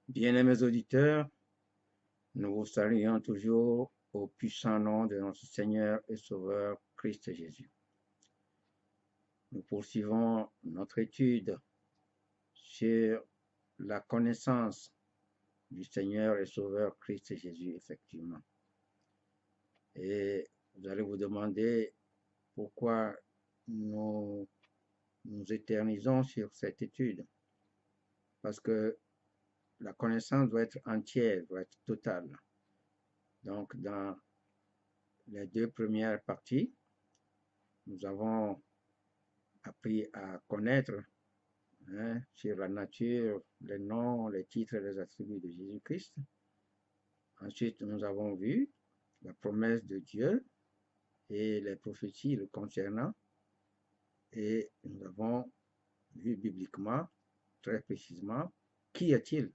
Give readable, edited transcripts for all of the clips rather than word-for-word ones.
Bien-aimés auditeurs, nous vous saluons toujours au puissant nom de notre Seigneur et Sauveur Christ Jésus. Nous poursuivons notre étude sur la connaissance du Seigneur et Sauveur Christ Jésus, effectivement. Et vous allez vous demander pourquoi nous nous éternisons sur cette étude. Parce que la connaissance doit être entière, doit être totale. Donc, dans les deux premières parties, nous avons appris à connaître sur la nature, les noms, les titres et les attributs de Jésus-Christ. Ensuite, nous avons vu la promesse de Dieu et les prophéties le concernant. Et nous avons vu bibliquement, très précisément, qui est-il?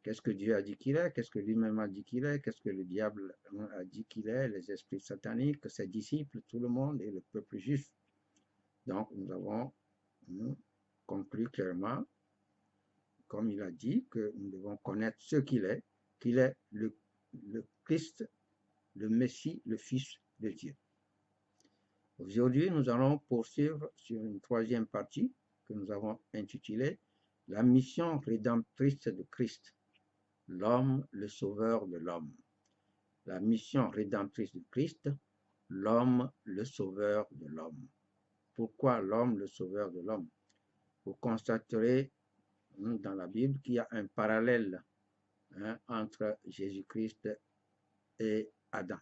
Qu'est-ce que Dieu a dit qu'il est? Qu'est-ce que lui-même a dit qu'il est? Qu'est-ce que le diable a dit qu'il est? Les esprits sataniques, ses disciples, tout le monde et le peuple juif. Donc, nous avons conclu clairement, comme il a dit, que nous devons connaître ce qu'il est le Christ, le Messie, le Fils de Dieu. Aujourd'hui, nous allons poursuivre sur une troisième partie que nous avons intitulée « La mission rédemptrice de Christ, l'homme, le sauveur de l'homme ». La mission rédemptrice de Christ, l'homme, le sauveur de l'homme. Pourquoi l'homme, le sauveur de l'homme? Vous constaterez dans la Bible qu'il y a un parallèle entre Jésus-Christ et Adam.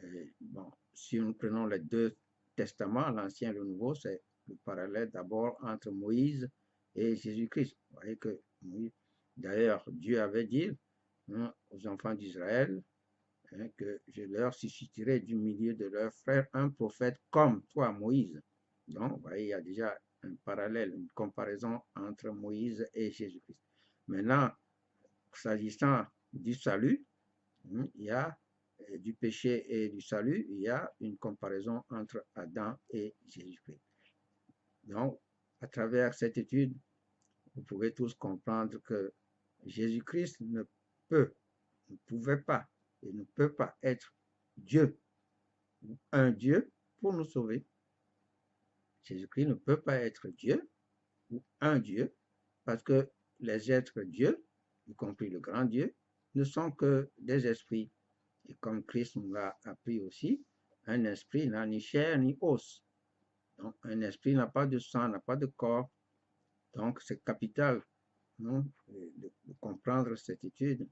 Et bon, si nous prenons les deux testaments, l'Ancien et le Nouveau, c'est le parallèle d'abord entre Moïse et Jésus-Christ. Vous voyez que d'ailleurs, Dieu avait dit aux enfants d'Israël que je leur susciterai du milieu de leurs frères un prophète comme toi, Moïse. Donc, vous voyez, il y a déjà un parallèle, une comparaison entre Moïse et Jésus-Christ. Maintenant, s'agissant du salut, il y a du péché et du salut, il y a une comparaison entre Adam et Jésus-Christ. Donc, à travers cette étude, vous pouvez tous comprendre que Jésus-Christ ne pouvait pas et ne peut pas être Dieu, un Dieu pour nous sauver. Jésus-Christ ne peut pas être Dieu ou un Dieu parce que les êtres Dieu, y compris le grand Dieu, ne sont que des esprits. Et comme Christ nous l'a appris aussi, un esprit n'a ni chair ni os. Donc, un esprit n'a pas de sang, n'a pas de corps. Donc, c'est capital de comprendre cette étude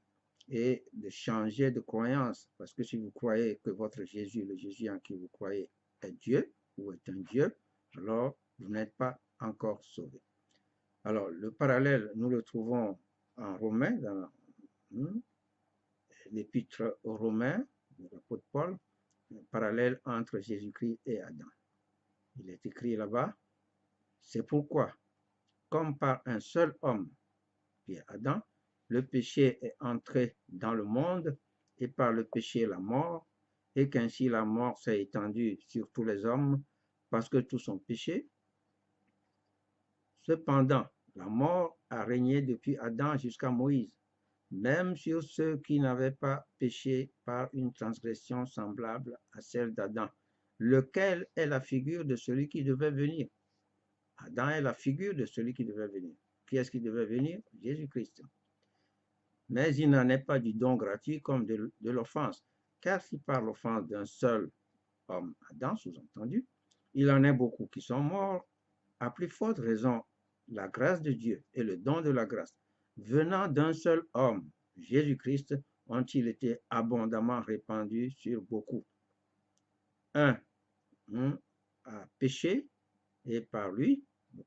et de changer de croyance. Parce que si vous croyez que votre Jésus, le Jésus en qui vous croyez, est Dieu ou est un Dieu, alors vous n'êtes pas encore sauvé. Alors, le parallèle, nous le trouvons en Romains, dans l'épître aux Romains, de l'apôtre Paul, un parallèle entre Jésus-Christ et Adam. Il est écrit là-bas, c'est pourquoi, comme par un seul homme, qui est Adam, le péché est entré dans le monde, et par le péché la mort, et qu'ainsi la mort s'est étendue sur tous les hommes, parce que tous ont péché. Cependant, la mort a régné depuis Adam jusqu'à Moïse, même sur ceux qui n'avaient pas péché par une transgression semblable à celle d'Adam, lequel est la figure de celui qui devait venir. Adam est la figure de celui qui devait venir. Qui est-ce qui devait venir? Jésus-Christ. Mais il n'en est pas du don gratuit comme de l'offense, car si par l'offense d'un seul homme, Adam, sous-entendu, il en est beaucoup qui sont morts, à plus forte raison, la grâce de Dieu et le don de la grâce, venant d'un seul homme, Jésus-Christ, ont-ils été abondamment répandus sur beaucoup. Un a péché, et par lui,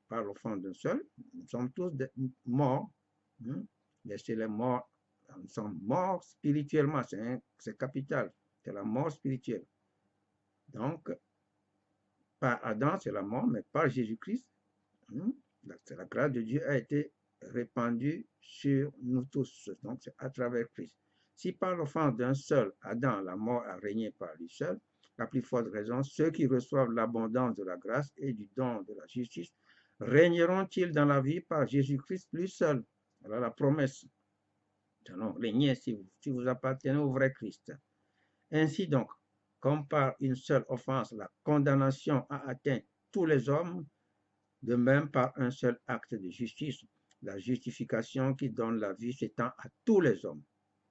par l'offense d'un seul, nous sommes tous morts. Laissez-les morts. Nous sommes morts spirituellement, c'est capital, c'est la mort spirituelle. Donc, par Adam, c'est la mort, mais par Jésus-Christ, la grâce de Dieu a été répandue sur nous tous. Donc, c'est à travers Christ. Si par l'offense d'un seul, Adam, la mort a régné par lui seul, la plus forte raison, ceux qui reçoivent l'abondance de la grâce et du don de la justice, régneront-ils dans la vie par Jésus-Christ lui seul? Voilà la promesse. Allons régner si vous appartenez au vrai Christ. Ainsi donc, comme par une seule offense, la condamnation a atteint tous les hommes, de même par un seul acte de justice, la justification qui donne la vie s'étend à tous les hommes.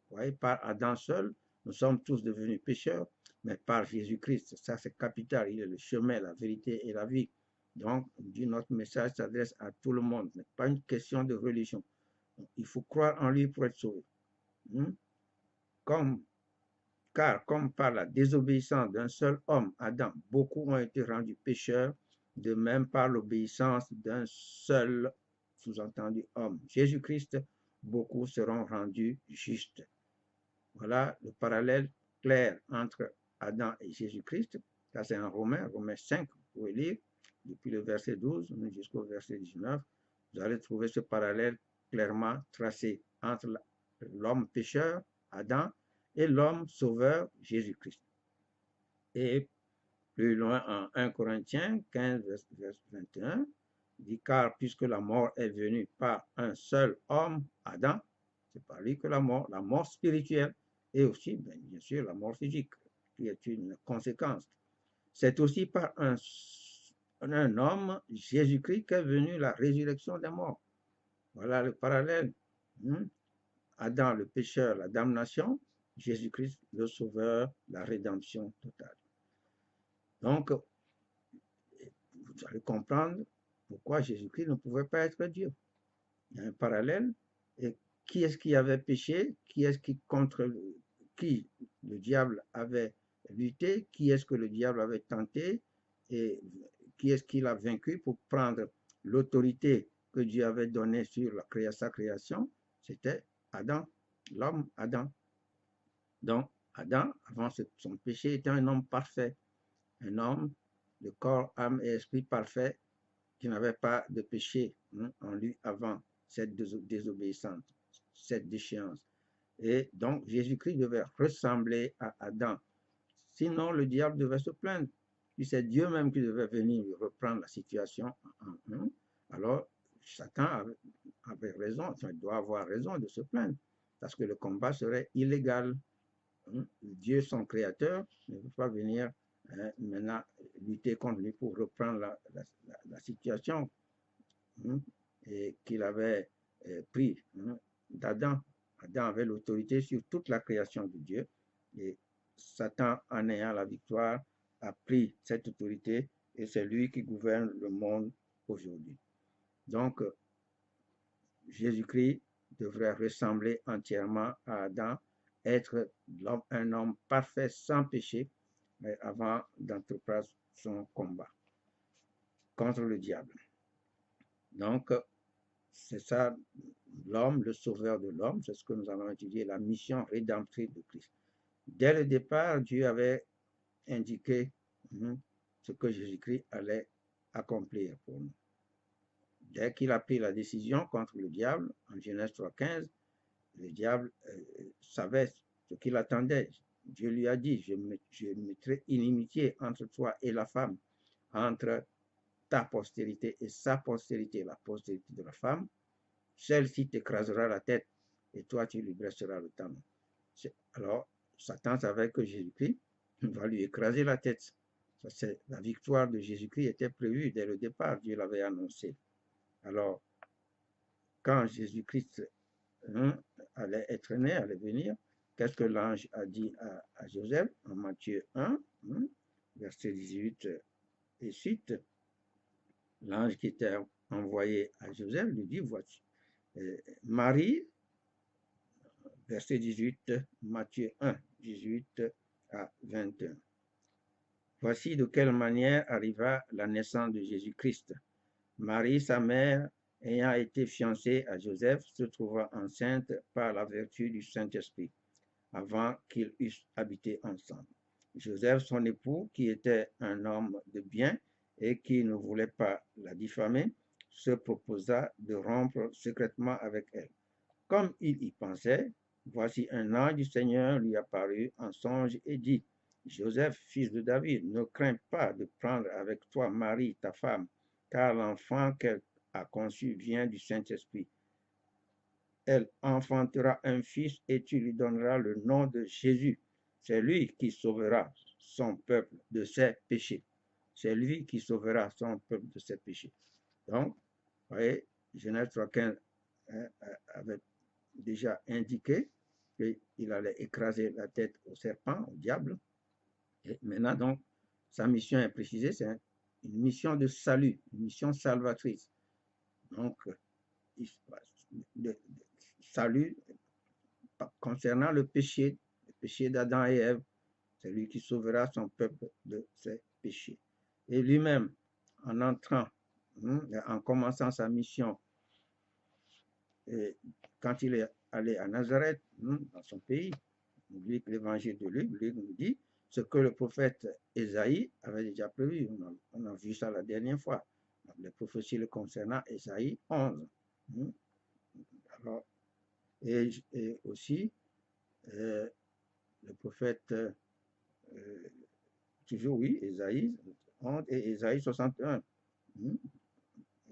Vous voyez, par Adam seul, nous sommes tous devenus pécheurs, mais par Jésus-Christ, ça c'est capital, il est le chemin, la vérité et la vie. Donc, notre message s'adresse à tout le monde, ce n'est pas une question de religion. Il faut croire en lui pour être sauvé. Car comme par la désobéissance d'un seul homme, Adam, beaucoup ont été rendus pécheurs, de même par l'obéissance d'un seul, sous-entendu, homme, Jésus-Christ, beaucoup seront rendus justes. Voilà le parallèle clair entre Adam et Jésus-Christ. Ça, c'est en Romains 5, vous pouvez lire, depuis le verset 12 jusqu'au verset 19. Vous allez trouver ce parallèle clairement tracé entre l'homme pécheur, Adam, et l'homme sauveur, Jésus-Christ. Et plus loin en 1 Corinthiens 15, verset 21, il dit, car puisque la mort est venue par un seul homme, Adam, c'est par lui que la mort spirituelle, et aussi, bien sûr, la mort physique, qui est une conséquence. C'est aussi par un homme, Jésus-Christ, qu'est venue la résurrection des morts. Voilà le parallèle. Adam, le pécheur, la damnation, Jésus-Christ, le sauveur, la rédemption totale. Donc, vous allez comprendre pourquoi Jésus-Christ ne pouvait pas être Dieu. Il y a un parallèle. Et qui est-ce qui avait péché? Qui est-ce qui contre qui le diable avait lutté? Qui est-ce que le diable avait tenté? Et qui est-ce qu'il a vaincu pour prendre l'autorité que Dieu avait donnée sur sa création? C'était Adam, l'homme Adam. Donc, Adam, avant son péché, était un homme parfait. Un homme de corps, âme et esprit parfait qui n'avait pas de péché en lui avant cette désobéissance, cette déchéance. Et donc, Jésus-Christ devait ressembler à Adam. Sinon, le diable devait se plaindre. Puis c'est Dieu même qui devait venir reprendre la situation. Alors, Satan avait raison, enfin, doit avoir raison de se plaindre, parce que le combat serait illégal. Dieu, son créateur, ne peut pas venir maintenant lutter contre lui pour reprendre la situation et qu'il avait pris d'Adam. Adam avait l'autorité sur toute la création de Dieu et Satan, en ayant la victoire, a pris cette autorité et c'est lui qui gouverne le monde aujourd'hui. Donc, Jésus-Christ devrait ressembler entièrement à Adam, être un homme parfait sans péché, mais avant d'entreprendre son combat contre le diable. Donc, c'est ça, l'homme, le sauveur de l'homme, c'est ce que nous allons étudier, la mission rédemptrice de Christ. Dès le départ, Dieu avait indiqué ce que Jésus-Christ allait accomplir pour nous. Dès qu'il a pris la décision contre le diable, en Genèse 3,15, le diable savait ce qu'il attendait. Dieu lui a dit, je mettrai inimitié entre toi et la femme, entre ta postérité et sa postérité, la postérité de la femme. Celle-ci t'écrasera la tête et toi tu lui blesseras le talon. Alors, Satan savait que Jésus-Christ va lui écraser la tête. La victoire de Jésus-Christ était prévue dès le départ, Dieu l'avait annoncé. Alors, quand Jésus-Christ allait être né, allait venir, qu'est-ce que l'ange a dit à Joseph en Matthieu 1, verset 18 et suite? L'ange qui était envoyé à Joseph lui dit, voici, Marie, verset 18, Matthieu 1, 18 à 21. Voici de quelle manière arriva la naissance de Jésus-Christ. Marie, sa mère, ayant été fiancée à Joseph, se trouva enceinte par la vertu du Saint-Esprit, avant qu'ils eussent habité ensemble. Joseph, son époux, qui était un homme de bien et qui ne voulait pas la diffamer, se proposa de rompre secrètement avec elle. Comme il y pensait, voici un ange du Seigneur lui apparut en songe et dit, Joseph, fils de David, ne crains pas de prendre avec toi Marie, ta femme, car l'enfant qu'elle a conçu vient du Saint-Esprit. elle enfantera un fils et tu lui donneras le nom de Jésus. C'est lui qui sauvera son peuple de ses péchés. C'est lui qui sauvera son peuple de ses péchés. Donc, vous voyez, Genèse 3,15 avait déjà indiqué qu'il allait écraser la tête au serpent, au diable. Et maintenant, donc, sa mission est précisée, c'est une mission de salut, une mission salvatrice. Donc, de salut concernant le péché d'Adam et Ève, c'est lui qui sauvera son peuple de ses péchés. Et lui-même, en entrant, en commençant sa mission, et quand il est allé à Nazareth, dans son pays, l'évangile de Luc, Luc nous dit ce que le prophète Ésaïe avait déjà prévu. On a vu ça la dernière fois. Les prophéties le concernant, Ésaïe 11. Alors, et aussi, le prophète, toujours oui, Ésaïe 11 et Ésaïe 61.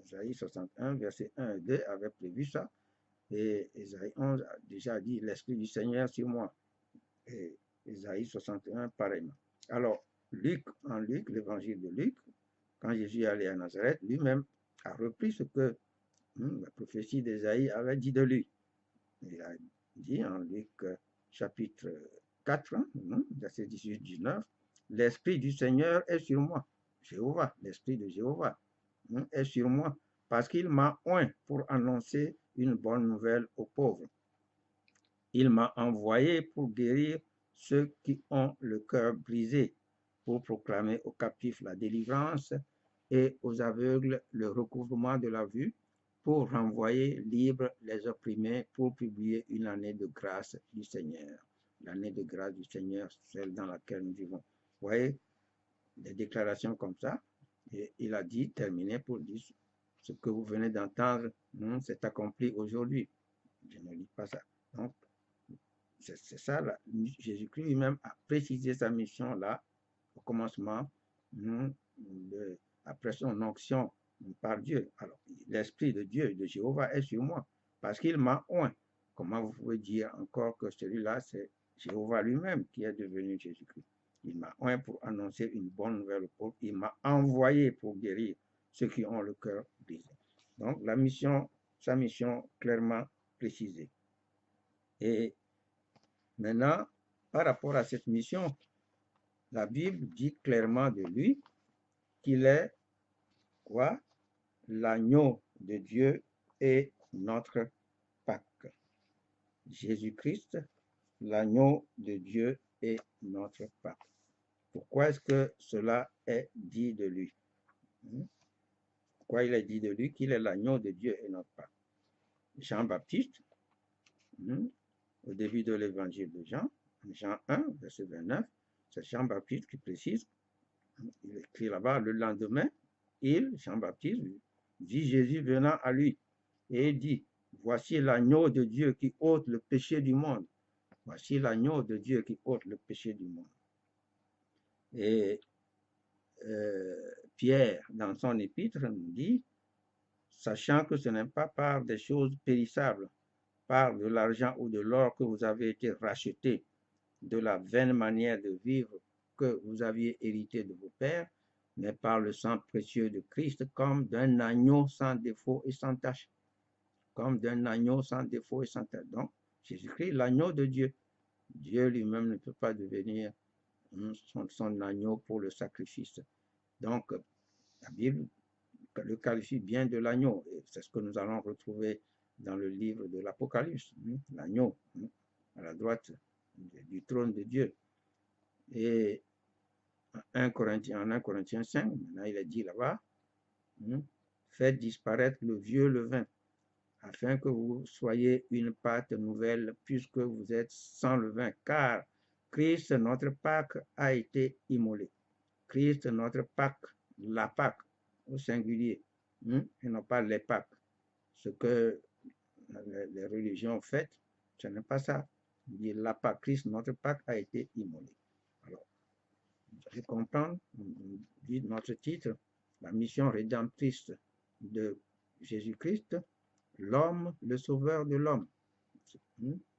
Ésaïe 61, verset 1 et 2 avait prévu ça. Et Ésaïe 11 a déjà dit l'Esprit du Seigneur sur moi. Et Ésaïe 61, pareillement. Alors, en Luc, l'évangile de Luc, quand Jésus est allé à Nazareth, lui-même a repris ce que la prophétie d'Ésaïe avait dit de lui. Il a dit en Luc chapitre 4, verset 18-19, l'Esprit du Seigneur est sur moi. Jéhovah, l'Esprit de Jéhovah est sur moi, parce qu'il m'a oint pour annoncer une bonne nouvelle aux pauvres. Il m'a envoyé pour guérir ceux qui ont le cœur brisé, pour proclamer aux captifs la délivrance et aux aveugles le recouvrement de la vue, pour renvoyer libres les opprimés, pour publier une année de grâce du Seigneur. L'année de grâce du Seigneur, celle dans laquelle nous vivons. Vous voyez, des déclarations comme ça, et il a dit, terminé pour dire, ce que vous venez d'entendre, c'est accompli aujourd'hui. Je ne lis pas ça. Donc, c'est ça, Jésus-Christ lui-même a précisé sa mission là, au commencement, après son onction par Dieu. Alors, l'Esprit de Dieu, de Jéhovah, est sur moi, parce qu'il m'a oint. Comment vous pouvez dire encore que celui-là, c'est Jéhovah lui-même qui est devenu Jésus-Christ? Il m'a oint pour annoncer une bonne nouvelle au peuple. Il m'a envoyé pour guérir ceux qui ont le cœur brisé. Donc, sa mission clairement précisée. Et maintenant, par rapport à cette mission, la Bible dit clairement de lui qu'il est quoi? L'agneau de Dieu et notre Pâque. Jésus-Christ, l'agneau de Dieu et notre Pâque. Pourquoi est-ce que cela est dit de lui? Pourquoi il est dit de lui qu'il est l'agneau de Dieu et notre Pâque? Jean-Baptiste, au début de l'évangile de Jean, Jean 1, verset 29, c'est Jean-Baptiste qui précise, il écrit là-bas, le lendemain, Jean-Baptiste, dit Jésus venant à lui, et il dit, voici l'agneau de Dieu qui ôte le péché du monde. Voici l'agneau de Dieu qui ôte le péché du monde. Et Pierre, dans son épître, nous dit, sachant que ce n'est pas par des choses périssables, par de l'argent ou de l'or que vous avez été rachetés de la vaine manière de vivre que vous aviez hérité de vos pères, mais par le sang précieux de Christ, comme d'un agneau sans défaut et sans tache. Comme d'un agneau sans défaut et sans tache. Donc, Jésus-Christ, l'agneau de Dieu. Dieu lui-même ne peut pas devenir son agneau pour le sacrifice. Donc, la Bible le qualifie bien de l'agneau. Et c'est ce que nous allons retrouver dans le livre de l'Apocalypse. L'agneau, à la droite du trône de Dieu. Et en 1 Corinthiens 5, maintenant il est dit là-bas, faites disparaître le vieux levain, afin que vous soyez une pâte nouvelle, puisque vous êtes sans levain, car Christ, notre Pâque, a été immolé. Christ, notre Pâque, la Pâque, au singulier, et non pas les Pâques. Ce que les religions font, ce n'est pas ça. Il dit la Pâque, Christ, notre Pâque, a été immolé. Alors, vous allez comprendre, dit notre titre, la mission rédemptrice de Jésus-Christ, l'homme, le sauveur de l'homme.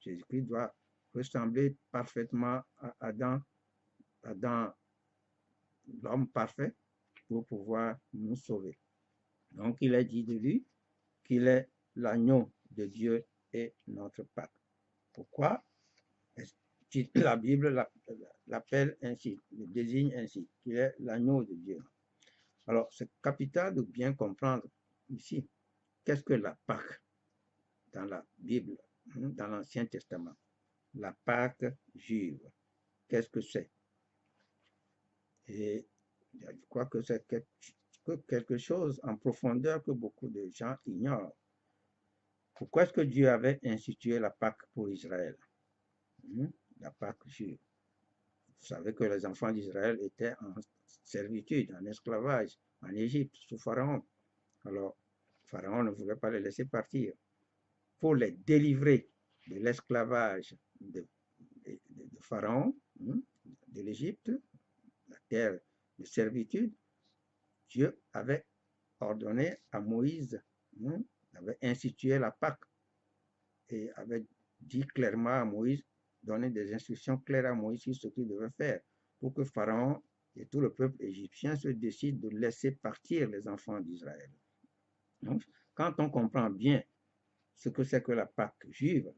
Jésus-Christ doit ressembler parfaitement à Adam, l'homme parfait, pour pouvoir nous sauver. Donc, il est dit de lui qu'il est l'agneau de Dieu et notre Pâque. Pourquoi la Bible l'appelle ainsi, le désigne ainsi, qu'il est l'agneau de Dieu? Alors, c'est capital de bien comprendre ici, qu'est-ce que la Pâque dans la Bible, dans l'Ancien Testament? La Pâque juive, qu'est-ce que c'est? Et je crois que c'est quelque chose en profondeur que beaucoup de gens ignorent. Pourquoi est-ce que Dieu avait institué la Pâque pour Israël? La Pâque juive. Vous savez que les enfants d'Israël étaient en servitude, en esclavage, en Égypte, sous Pharaon. Alors, Pharaon ne voulait pas les laisser partir. Pour les délivrer de l'esclavage de Pharaon, de l'Égypte, la terre de servitude, Dieu avait ordonné à Moïse, avait institué la Pâque et avait dit clairement à Moïse, donné des instructions claires à Moïse sur ce qu'il devait faire pour que Pharaon et tout le peuple égyptien se décident de laisser partir les enfants d'Israël. Donc, quand on comprend bien ce que c'est que la Pâque juive,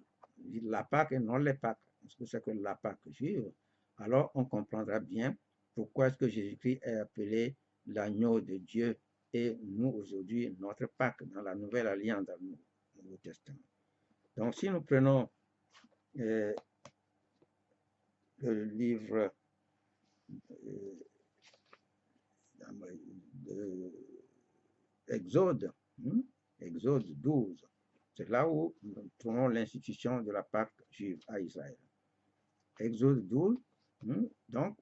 la Pâque et non les Pâques, ce que c'est que la Pâque juive, alors on comprendra bien pourquoi est-ce que Jésus-Christ est appelé l'agneau de Dieu et nous aujourd'hui notre Pâque dans la Nouvelle Alliance dans le Nouveau Testament. Donc si nous prenons le livre Exode, Exode 12, c'est là où nous trouvons l'institution de la Pâque juive à Israël. Exode 12, donc,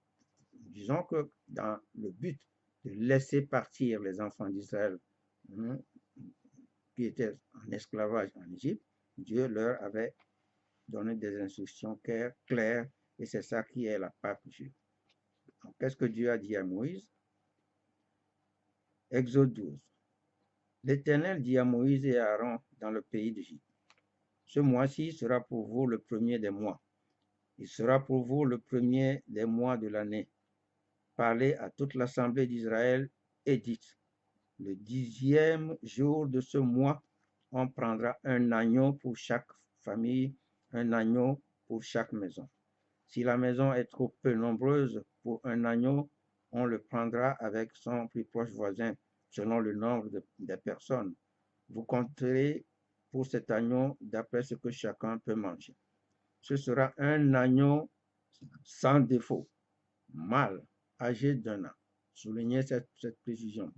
disons que dans le but de laisser partir les enfants d'Israël qui étaient en esclavage en Égypte, Dieu leur avait donné des instructions claires et c'est ça qui est la Pâque juive. Qu'est-ce que Dieu a dit à Moïse? Exode 12. L'Éternel dit à Moïse et à Aaron dans le pays d'Égypte, ce mois-ci sera pour vous le premier des mois. Il sera pour vous le premier des mois de l'année. Parlez à toute l'assemblée d'Israël et dites, le 10e jour de ce mois, on prendra un agneau pour chaque famille, un agneau pour chaque maison. Si la maison est trop peu nombreuse pour un agneau, on le prendra avec son plus proche voisin, selon le nombre des personnes. Vous compterez pour cet agneau d'après ce que chacun peut manger. Ce sera un agneau sans défaut, mâle, âgé d'1 an. Soulignez cette précision.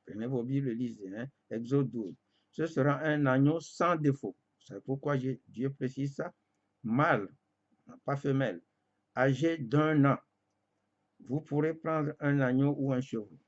Prenez vos Bibles et lisez, Exode 12. Ce sera un agneau sans défaut. C'est pourquoi Dieu précise ça. Mâle, pas femelle, âgé d'1 an. Vous pourrez prendre un agneau ou un chevreau.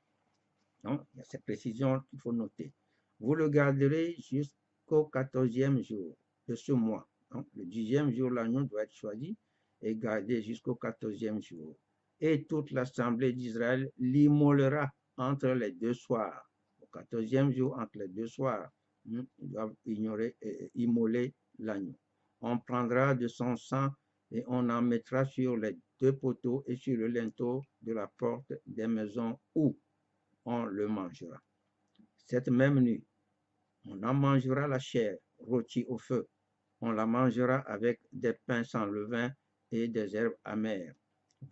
Donc, il y a cette précision qu'il faut noter. Vous le garderez jusqu'au 14e jour de ce mois. Donc, le 10e jour, l'agneau doit être choisi et gardé jusqu'au 14e jour. Et toute l'assemblée d'Israël l'immolera entre les 2 soirs. Au 14e jour, entre les 2 soirs, ils doivent immoler l'agneau. On prendra de son sang et on en mettra sur les 2 poteaux et sur le linteau de la porte des maisons où on le mangera. Cette même nuit, on en mangera la chair rôtie au feu. On la mangera avec des pains sans levain et des herbes amères.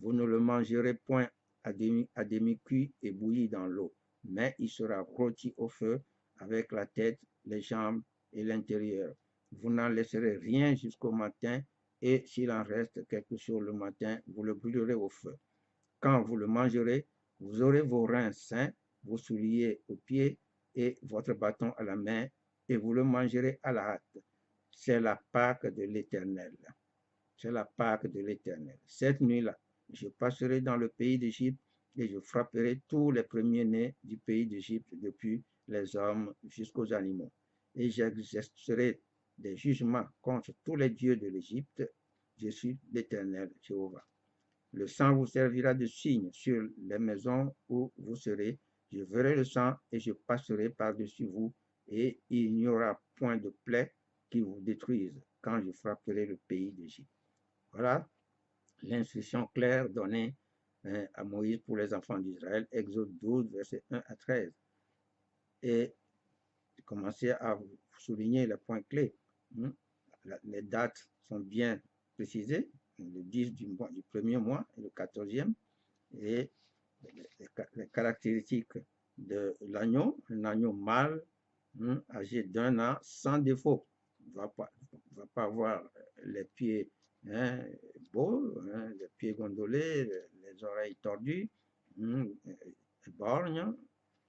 Vous ne le mangerez point à demi cuit et bouilli dans l'eau, mais il sera rôti au feu avec la tête, les jambes et l'intérieur. Vous n'en laisserez rien jusqu'au matin, et s'il en reste quelque chose le matin, vous le brûlerez au feu. Quand vous le mangerez, vous aurez vos reins sains, vos souliers aux pieds et votre bâton à la main, et vous le mangerez à la hâte. C'est la Pâque de l'Éternel. C'est la Pâque de l'Éternel. Cette nuit-là, je passerai dans le pays d'Égypte et je frapperai tous les premiers-nés du pays d'Égypte, depuis les hommes jusqu'aux animaux. Et j'exercerai des jugements contre tous les dieux de l'Égypte. Je suis l'Éternel, Jéhovah. Le sang vous servira de signe sur les maisons où vous serez. Je verrai le sang et je passerai par-dessus vous, et il n'y aura point de plaie qui vous détruisent quand je frapperai le pays d'Égypte. Voilà l'instruction claire donnée à Moïse pour les enfants d'Israël, Exode 12, versets 1 à 13. Et commencer à vous souligner les points clés. Les dates sont bien précisées, le 10 du premier mois et le 14e, et les caractéristiques de l'agneau, un agneau mâle, âgé d'1 an, sans défaut. Il ne va pas avoir les pieds beaux, les pieds gondolés, les oreilles tordues, borgnes.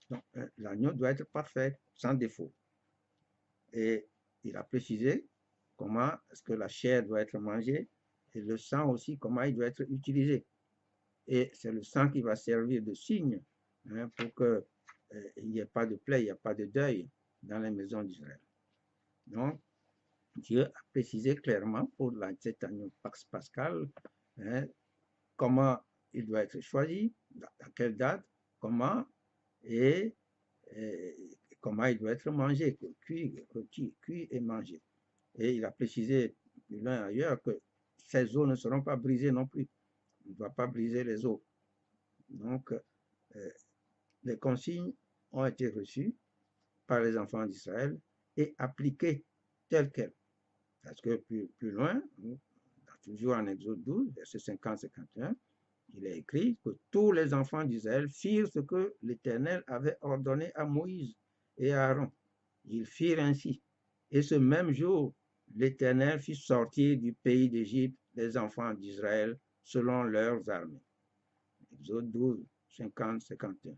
Donc, l'agneau doit être parfait, sans défaut. Et il a précisé comment est-ce que la chair doit être mangée et le sang aussi, comment il doit être utilisé. Et c'est le sang qui va servir de signe pour qu'il n'y ait pas de plaie, il n'y a pas de deuil dans les maisons d'Israël. Donc, Dieu a précisé clairement pour cet agneau pascal comment il doit être choisi, à quelle date, comment et comment il doit être mangé, cuit et mangé. Et il a précisé plus loin ailleurs que ces os ne seront pas brisés non plus. On ne doit pas briser les os. Donc, les consignes ont été reçues par les enfants d'Israël et appliquées telles quelles. Parce que plus loin, toujours en Exode 12, verset 50-51, il est écrit que tous les enfants d'Israël firent ce que l'Éternel avait ordonné à Moïse et à Aaron. Ils firent ainsi. Et ce même jour, l'Éternel fit sortir du pays d'Égypte les enfants d'Israël selon leurs armées. Exode 12, 50-51.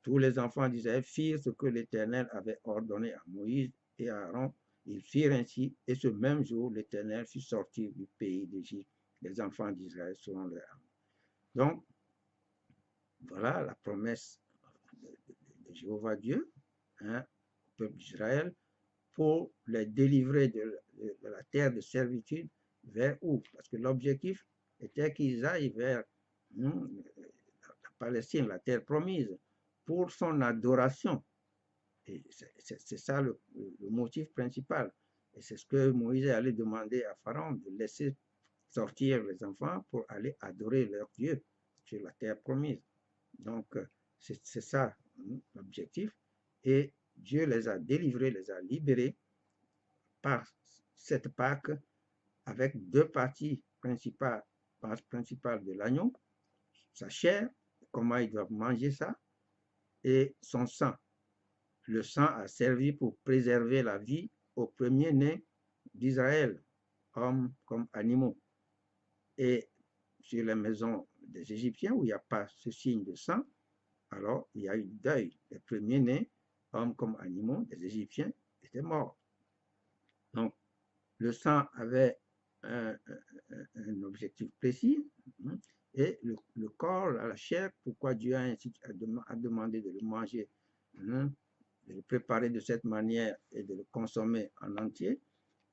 Tous les enfants d'Israël firent ce que l'Éternel avait ordonné à Moïse et à Aaron. Ils firent ainsi, et ce même jour, l'Éternel fit sortir du pays d'Égypte les enfants d'Israël selon leurs armées. Donc, voilà la promesse de Jéhovah Dieu, au peuple d'Israël, pour les délivrer de la terre de servitude vers où? Parce que l'objectif était qu'ils aillent vers la Palestine, la terre promise, pour son adoration. Et c'est ça le motif principal. Et c'est ce que Moïse allait demander à Pharaon, de laisser sortir les enfants pour aller adorer leur Dieu sur la terre promise. Donc, c'est ça l'objectif. Et Dieu les a délivrés, les a libérés par cette Pâque avec deux parties principales de l'agneau, sa chair, comment ils doivent manger ça, et son sang. Le sang a servi pour préserver la vie aux premiers-nés d'Israël, hommes comme animaux. Et sur les maisons des Égyptiens, où il n'y a pas ce signe de sang, alors il y a eu deuil. Les premiers-nés, hommes comme animaux, des Égyptiens, étaient morts. Donc, le sang avait un objectif précis, et le corps, la chair, pourquoi Dieu a demandé de le manger, de le préparer de cette manière et de le consommer en entier,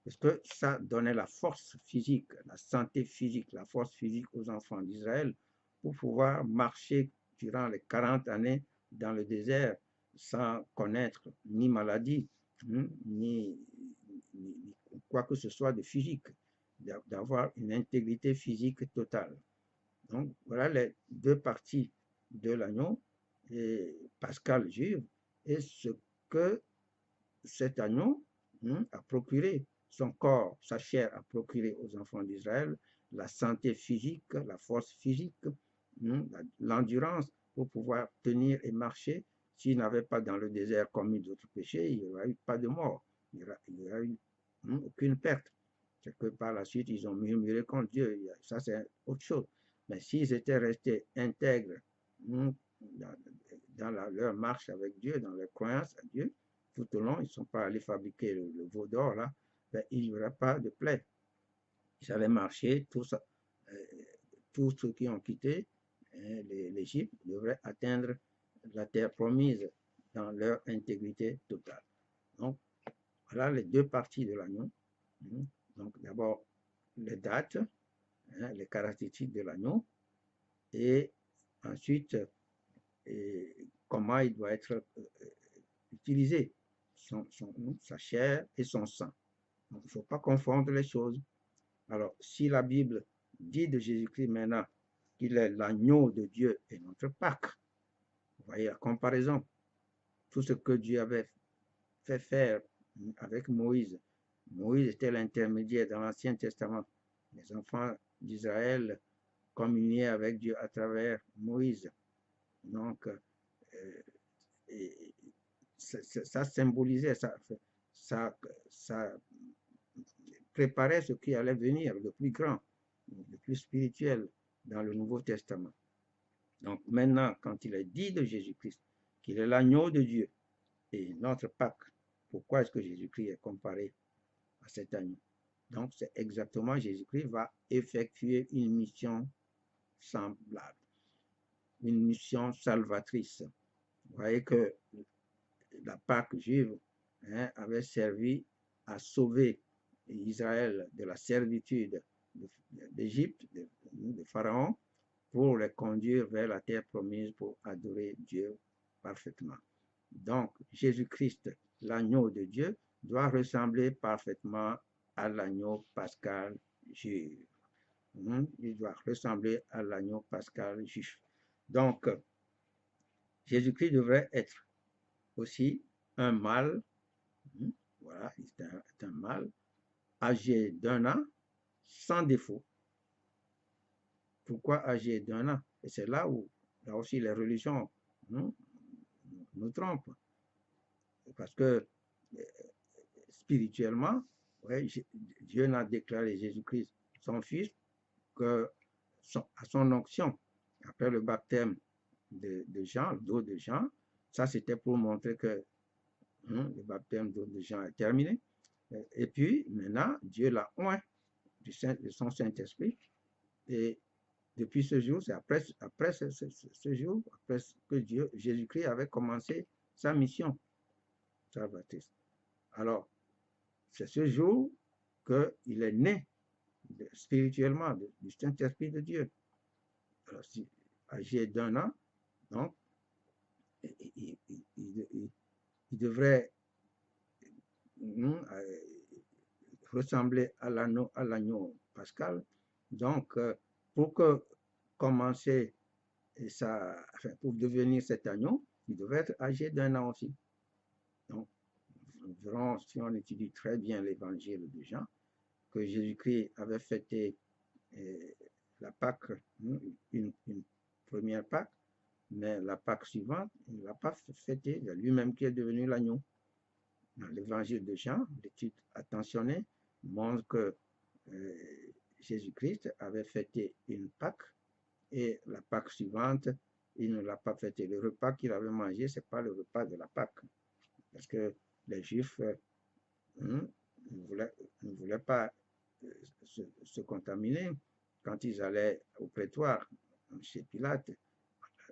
parce que ça donnait la force physique, la santé physique, la force physique aux enfants d'Israël pour pouvoir marcher durant les 40 années dans le désert sans connaître ni maladie, ni quoi que ce soit de physique, d'avoir une intégrité physique totale. Donc, voilà les deux parties de l'agneau pascal juif et ce que cet agneau a procuré. Son corps, sa chair a procuré aux enfants d'Israël la santé physique, la force physique, l'endurance pour pouvoir tenir et marcher. S'ils n'avaient pas dans le désert commis d'autres péchés, il n'y aurait eu pas de mort, il n'y aurait eu aucune perte. C'est que par la suite, ils ont murmuré contre Dieu. Ça, c'est autre chose. Mais s'ils étaient restés intègres dans leur marche avec Dieu, dans leur croyance à Dieu, tout au long, ils ne sont pas allés fabriquer le veau d'or, là, ben, il n'y aura pas de plaie. Ils allaient marcher, tous ceux qui ont quitté l'Égypte devraient atteindre la terre promise dans leur intégrité totale. Donc, voilà les deux parties de l'agneau. Donc, d'abord, les dates, les caractéristiques de l'agneau, et ensuite, comment il doit être utilisé, sa chair et son sang. Donc, il ne faut pas confondre les choses. Alors, si la Bible dit de Jésus-Christ maintenant qu'il est l'agneau de Dieu et notre Pâque, vous voyez la comparaison. Tout ce que Dieu avait fait faire avec Moïse. Moïse était l'intermédiaire dans l'Ancien Testament. Les enfants d'Israël communiaient avec Dieu à travers Moïse. Donc, ça symbolisait, ça préparait ce qui allait venir, le plus grand, le plus spirituel dans le Nouveau Testament. Donc maintenant, quand il est dit de Jésus-Christ qu'il est l'agneau de Dieu et notre Pâque, pourquoi est-ce que Jésus-Christ est comparé à cet agneau? Donc c'est exactement, Jésus-Christ va effectuer une mission semblable, une mission salvatrice. Vous voyez que la Pâque juive avait servi à sauver Israël de la servitude d'Égypte, de Pharaon, pour les conduire vers la terre promise pour adorer Dieu parfaitement. Donc, Jésus-Christ, l'agneau de Dieu, doit ressembler parfaitement à l'agneau pascal juif. Il doit ressembler à l'agneau pascal juif. Donc, Jésus-Christ devrait être aussi un mâle, voilà, c'est un mâle, âgé d'1 an, sans défaut. Pourquoi âgé d'1 an? Et c'est là où, là aussi, les religions nous trompent. Parce que spirituellement, ouais, Dieu n'a déclaré Jésus-Christ son Fils que à son onction, après le baptême de Jean, d'eau de Jean. Ça, c'était pour montrer que le baptême d'eau de Jean est terminé. Et puis, maintenant, Dieu l'a oint de son Saint-Esprit. Et depuis ce jour, c'est après ce jour, après que Jésus-Christ avait commencé sa mission salvatrice. Alors, c'est ce jour qu'il est né spirituellement du Saint-Esprit de Dieu. Alors, si, âgé d'1 an, donc, il devrait ressembler à l'agneau pascal. Donc, pour commencer pour devenir cet agneau, il devrait être âgé d'1 an aussi. Donc, nous verrons, si on étudie très bien l'évangile de Jean, que Jésus-Christ avait fêté la Pâque, une première Pâque, mais la Pâque suivante, il ne l'a pas fêté, c'est lui-même qui est devenu l'agneau. Dans l'évangile de Jean, l'étude attentionnée montre que Jésus-Christ avait fêté une Pâque et la Pâque suivante, il ne l'a pas fêté. Le repas qu'il avait mangé, ce n'est pas le repas de la Pâque. Parce que les Juifs ne voulaient pas se contaminer quand ils allaient au prétoire chez Pilate.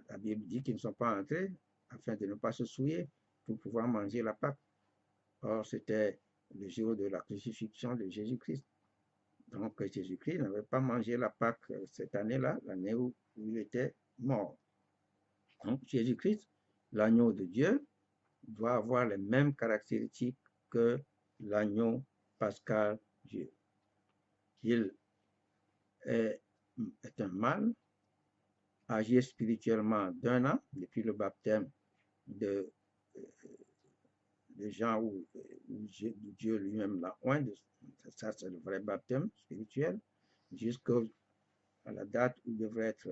La Bible dit qu'ils ne sont pas entrés afin de ne pas se souiller pour pouvoir manger la Pâque. Or, c'était le jour de la crucifixion de Jésus-Christ. Donc, Jésus-Christ n'avait pas mangé la Pâque cette année-là, l'année où il était mort. Donc, Jésus-Christ, l'agneau de Dieu, doit avoir les mêmes caractéristiques que l'agneau pascal Dieu. Il est un mâle, âgé spirituellement d'1 an, depuis le baptême de Jean où Dieu lui-même l'a oint. Ça, c'est le vrai baptême spirituel, jusqu'à la date où il devrait être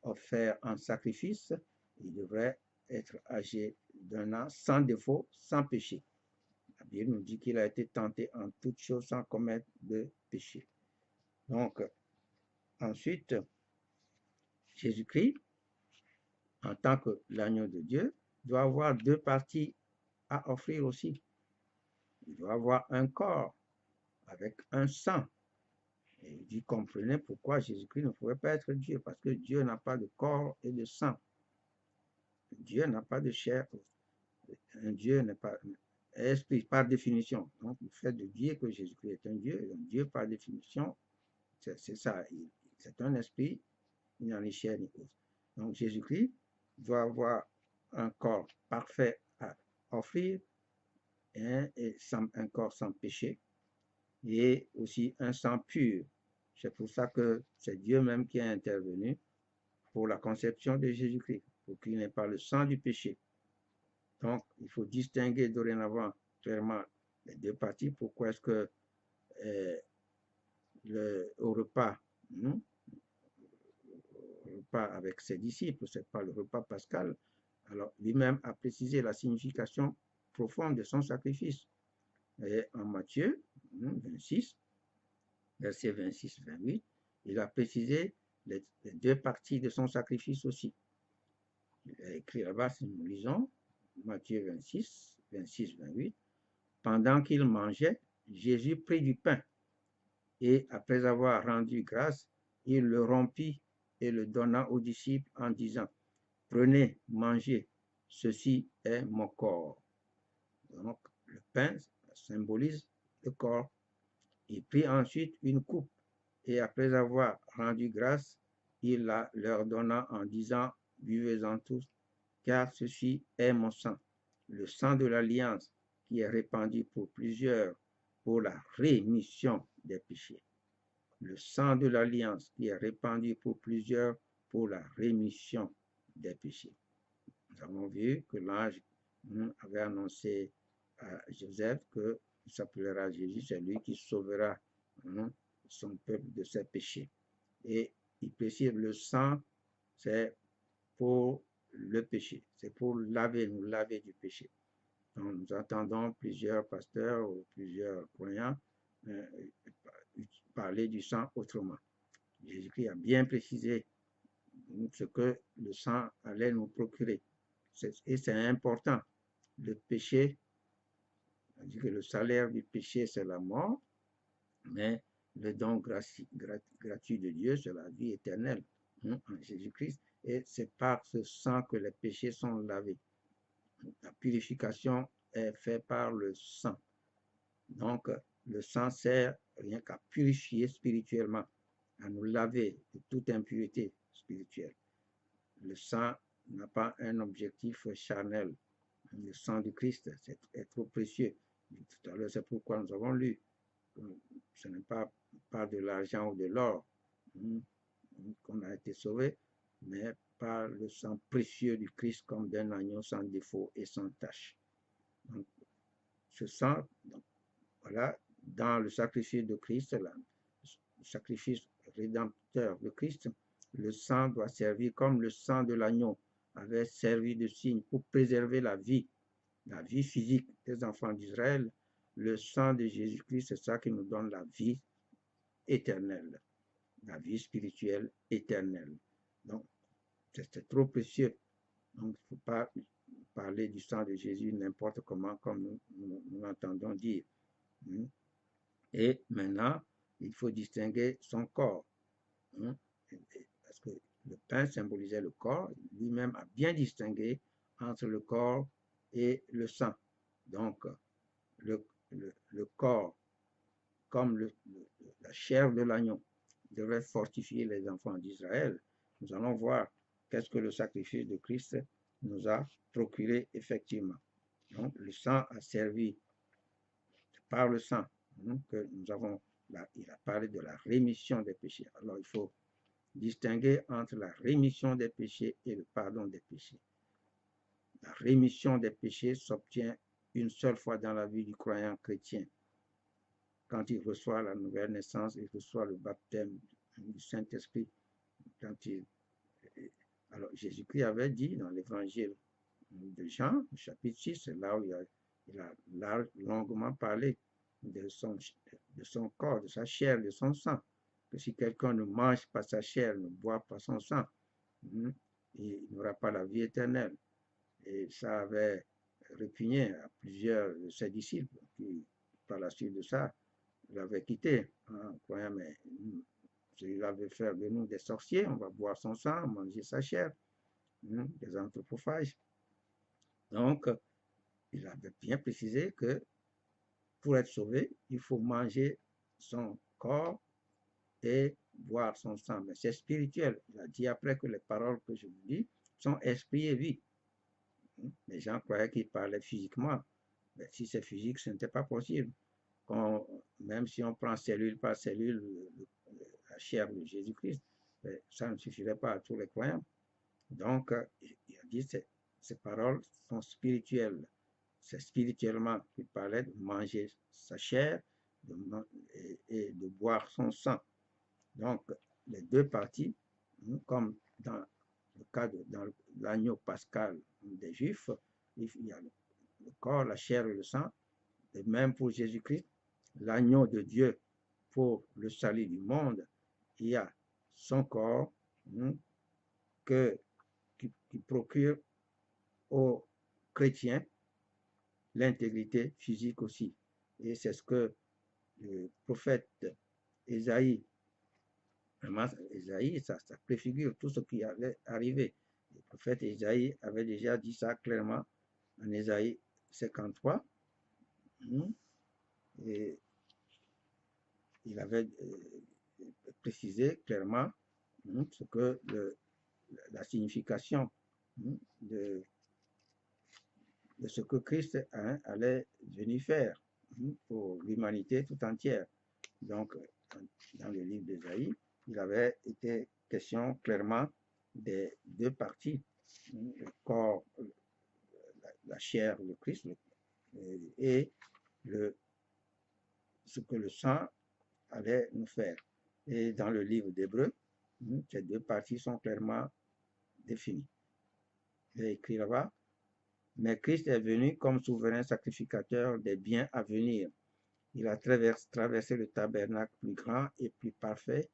offert en sacrifice. Il devrait être âgé d'1 an, sans défaut, sans péché. La Bible nous dit qu'il a été tenté en toutes choses sans commettre de péché. Donc, ensuite, Jésus-Christ, en tant que l'agneau de Dieu, doit avoir 2 parties à offrir aussi. Il doit avoir un corps avec un sang. Et il dit, comprenez pourquoi Jésus-Christ ne pouvait pas être Dieu, parce que Dieu n'a pas de corps et de sang. Dieu n'a pas de chair. Un Dieu n'est pas esprit par définition. Donc, le fait de dire que Jésus-Christ est un Dieu par définition, c'est ça. C'est un esprit, il n'a ni chair ni os. Donc, Jésus-Christ doit avoir un corps parfait à offrir et un corps sans péché, et aussi un sang pur. C'est pour ça que c'est Dieu même qui est intervenu pour la conception de Jésus-Christ, pour qu'il n'ait pas le sang du péché. Donc, il faut distinguer dorénavant clairement les deux parties. Pourquoi est-ce que au repas, avec ses disciples, c'est pas le repas pascal, alors lui-même a précisé la signification profonde de son sacrifice. Et en Matthieu 26, verset 26-28, il a précisé les deux parties de son sacrifice aussi. Il a écrit là-bas, si nous lisons, Matthieu 26, 26-28, pendant qu'il mangeait, Jésus prit du pain et après avoir rendu grâce, il le rompit et le donna aux disciples en disant, prenez, mangez, ceci est mon corps. Donc, le pain symbolise le corps. Il prit ensuite une coupe et après avoir rendu grâce, il la leur donna en disant, buvez-en tous, car ceci est mon sang, le sang de l'alliance qui est répandu pour plusieurs pour la rémission des péchés. Le sang de l'alliance qui est répandu pour plusieurs pour la rémission des péchés. Nous avons vu que l'ange avait annoncé à Joseph que s'appellera Jésus, c'est lui qui sauvera son peuple de ses péchés. Et il précise le sang, c'est pour le péché, c'est pour nous laver du péché. Donc, nous entendons plusieurs pasteurs ou plusieurs croyants parler du sang autrement. Jésus-Christ a bien précisé ce que le sang allait nous procurer. Et c'est important. Le péché, on dit que le salaire du péché, c'est la mort, mais le don gratuit de Dieu, c'est la vie éternelle en Jésus-Christ. Et c'est par ce sang que les péchés sont lavés. La purification est faite par le sang. Donc, le sang sert rien qu'à purifier spirituellement, à nous laver de toute impureté spirituelle. Le sang n'a pas un objectif charnel. Le sang du Christ est trop précieux. Tout à l'heure, c'est pourquoi nous avons lu que ce n'est pas par de l'argent ou de l'or qu'on a été sauvé, mais par le sang précieux du Christ comme d'un agneau sans défaut et sans tache. Donc, ce sang, voilà, dans le sacrifice de Christ, le sacrifice rédempteur de Christ, le sang doit servir comme le sang de l'agneau avait servi de signe pour préserver la vie physique des enfants d'Israël. Le sang de Jésus-Christ, c'est ça qui nous donne la vie éternelle, la vie spirituelle éternelle. Donc, c'est trop précieux. Donc, il ne faut pas parler du sang de Jésus n'importe comment, comme nous l'entendons dire. Et maintenant, il faut distinguer son corps. Parce que le pain symbolisait le corps, lui-même a bien distingué entre le corps et le sang. Donc, le corps, comme la chair de l'agneau, devrait fortifier les enfants d'Israël. Nous allons voir qu'est-ce que le sacrifice de Christ nous a procuré effectivement. Donc, le sang a servi, par le sang que nous avons, il a parlé de la rémission des péchés. Alors, il faut distinguer entre la rémission des péchés et le pardon des péchés. La rémission des péchés s'obtient une seule fois dans la vie du croyant chrétien. Quand il reçoit la nouvelle naissance, il reçoit le baptême du Saint-Esprit. Alors, Jésus-Christ avait dit dans l'évangile de Jean, chapitre 6, c'est là où il a longuement parlé de son corps, de sa chair, de son sang. Que si quelqu'un ne mange pas sa chair, ne boit pas son sang, il n'aura pas la vie éternelle. Et ça avait répugné à plusieurs de ses disciples qui, par la suite de ça, l'avaient quitté en croyant, mais celui-là veut faire de nous des sorciers, on va boire son sang, manger sa chair, des anthropophages. Donc, il avait bien précisé que pour être sauvé, il faut manger son corps et boire son sang. Mais c'est spirituel. Il a dit après que les paroles que je vous dis sont esprit et vie. Les gens croyaient qu'il parlait physiquement, Mais si c'est physique, ce n'était pas possible. Même si on prend cellule par cellule la chair de Jésus-Christ, ça ne suffirait pas à tous les croyants. Donc, il a dit ces paroles sont spirituelles. C'est spirituellement qu'il parlait de manger sa chair et de boire son sang. Donc, les deux parties, comme dans le cas de l'agneau pascal des Juifs, il y a le corps, la chair et le sang. Et même pour Jésus-Christ, l'agneau de Dieu pour le salut du monde, il y a son corps qui procure aux chrétiens l'intégrité physique aussi. Et c'est ce que le prophète Ésaïe, vraiment, Ésaïe, ça préfigure tout ce qui allait arriver. Le prophète Ésaïe avait déjà dit ça clairement en Ésaïe 53. Et il avait précisé clairement ce que la signification de ce que Christ allait venir faire pour l'humanité tout entière. Donc, dans le livre d'Ésaïe, il avait été question clairement des deux parties, le corps, la chair, le Christ, et ce que le sang allait nous faire. Et dans le livre d'Hébreux, ces deux parties sont clairement définies. Il est écrit là-bas, mais Christ est venu comme souverain sacrificateur des biens à venir. Il a traversé le tabernacle plus grand et plus parfait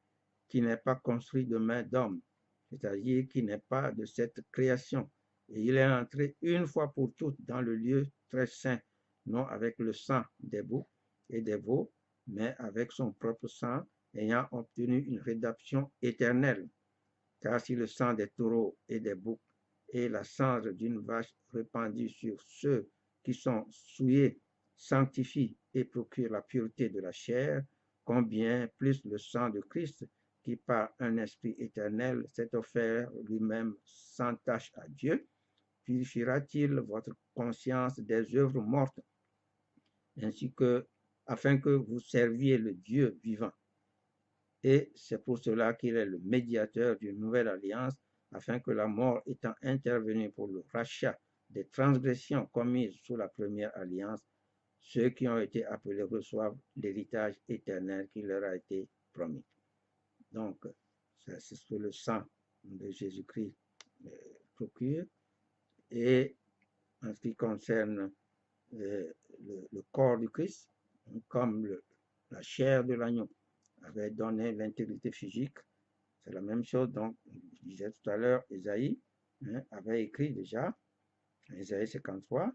qui n'est pas construit de main d'homme, c'est-à-dire qui n'est pas de cette création. Et il est entré une fois pour toutes dans le lieu très saint, non avec le sang des boucs et des veaux, mais avec son propre sang, ayant obtenu une rédemption éternelle. Car si le sang des taureaux et des boucs et la cendre d'une vache répandue sur ceux qui sont souillés sanctifie et procure la pureté de la chair, combien plus le sang de Christ, qui par un esprit éternel s'est offert lui-même sans tache à Dieu, purifiera-t-il votre conscience des œuvres mortes, ainsi que, afin que vous serviez le Dieu vivant. Et c'est pour cela qu'il est le médiateur d'une nouvelle alliance, afin que la mort étant intervenue pour le rachat des transgressions commises sous la première alliance, ceux qui ont été appelés reçoivent l'héritage éternel qui leur a été promis. Donc, c'est ce que le sang de Jésus-Christ procure. Et en ce qui concerne le corps du Christ, comme la chair de l'agneau avait donné l'intégrité physique, c'est la même chose. Donc, je disais tout à l'heure, Ésaïe avait écrit déjà, Ésaïe 53,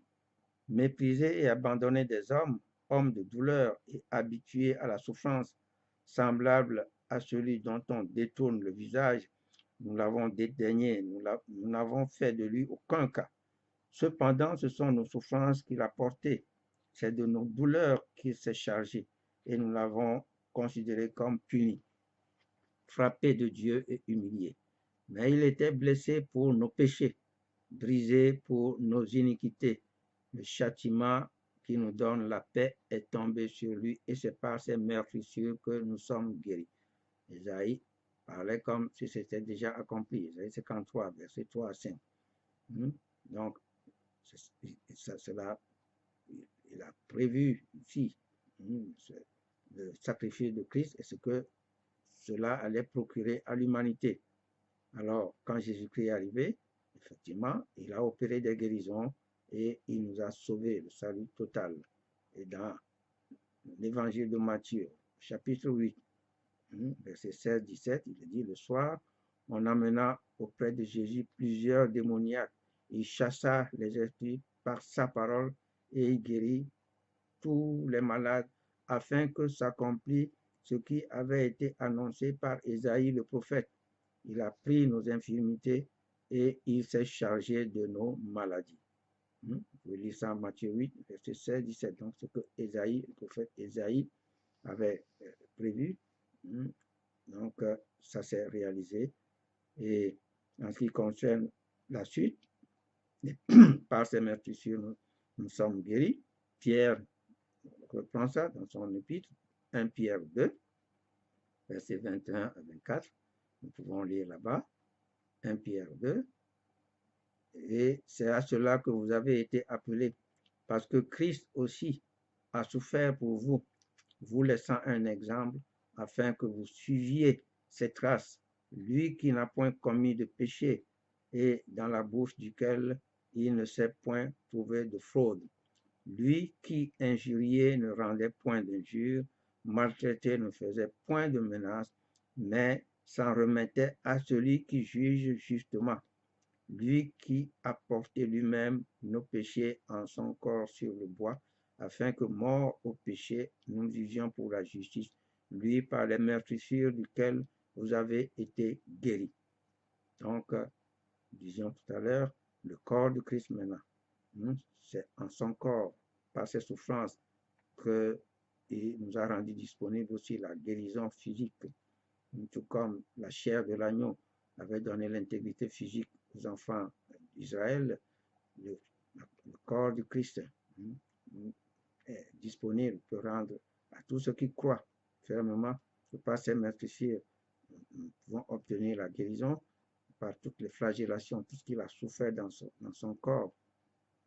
méprisé et abandonné des hommes, hommes de douleur et habitués à la souffrance, semblable à celui dont on détourne le visage, nous l'avons dédaigné, nous n'avons fait de lui aucun cas. Cependant, ce sont nos souffrances qu'il a portées, c'est de nos douleurs qu'il s'est chargé, et nous l'avons considéré comme puni, frappé de Dieu et humilié. Mais il était blessé pour nos péchés, brisé pour nos iniquités. Le châtiment qui nous donne la paix est tombé sur lui, et c'est par ses meurtrissures que nous sommes guéris. Ésaïe parlait comme si c'était déjà accompli. Ésaïe 53, versets 3 à 5. Donc, cela, il a prévu ici le sacrifice de Christ et ce que cela allait procurer à l'humanité. Alors, quand Jésus-Christ est arrivé, effectivement, il a opéré des guérisons et il nous a sauvés, le salut total. Et dans l'évangile de Matthieu, chapitre 8, verset 16-17, il dit, le soir, on amena auprès de Jésus plusieurs démoniaques. Il chassa les esprits par sa parole et il guérit tous les malades afin que s'accomplisse ce qui avait été annoncé par Ésaïe le prophète. Il a pris nos infirmités et il s'est chargé de nos maladies. Vous pouvez lire ça en Matthieu 8, verset 16-17. Donc, ce que Ésaïe, le prophète Ésaïe avait prévu, donc ça s'est réalisé. Et en ce qui concerne la suite, par ces meurtrissures, nous sommes guéris. Pierre reprend ça dans son épître, 1 Pierre 2, versets 21 à 24. Nous pouvons lire là-bas, 1 Pierre 2. Et c'est à cela que vous avez été appelés, parce que Christ aussi a souffert pour vous, vous laissant un exemple, afin que vous suiviez ses traces, lui qui n'a point commis de péché, et dans la bouche duquel il ne s'est point trouvé de fraude. Lui qui, injurié, ne rendait point d'injure, maltraité, ne faisait point de menace, mais s'en remettait à celui qui juge justement. Lui qui a porté lui-même nos péchés en son corps sur le bois, afin que, mort au péché, nous vivions pour la justice, lui par les meurtrissures duquel vous avez été guéris. Donc, disions tout à l'heure, le corps de Christ maintenant, c'est en son corps, par ses souffrances, qu'il nous a rendu disponible aussi la guérison physique, tout comme la chair de l'agneau avait donné l'intégrité physique aux enfants d'Israël, le corps du Christ est disponible pour rendre à tous ceux qui croient fermement que par ces meurtrissures, nous pouvons obtenir la guérison par toutes les flagellations, tout ce qu'il a souffert dans son corps.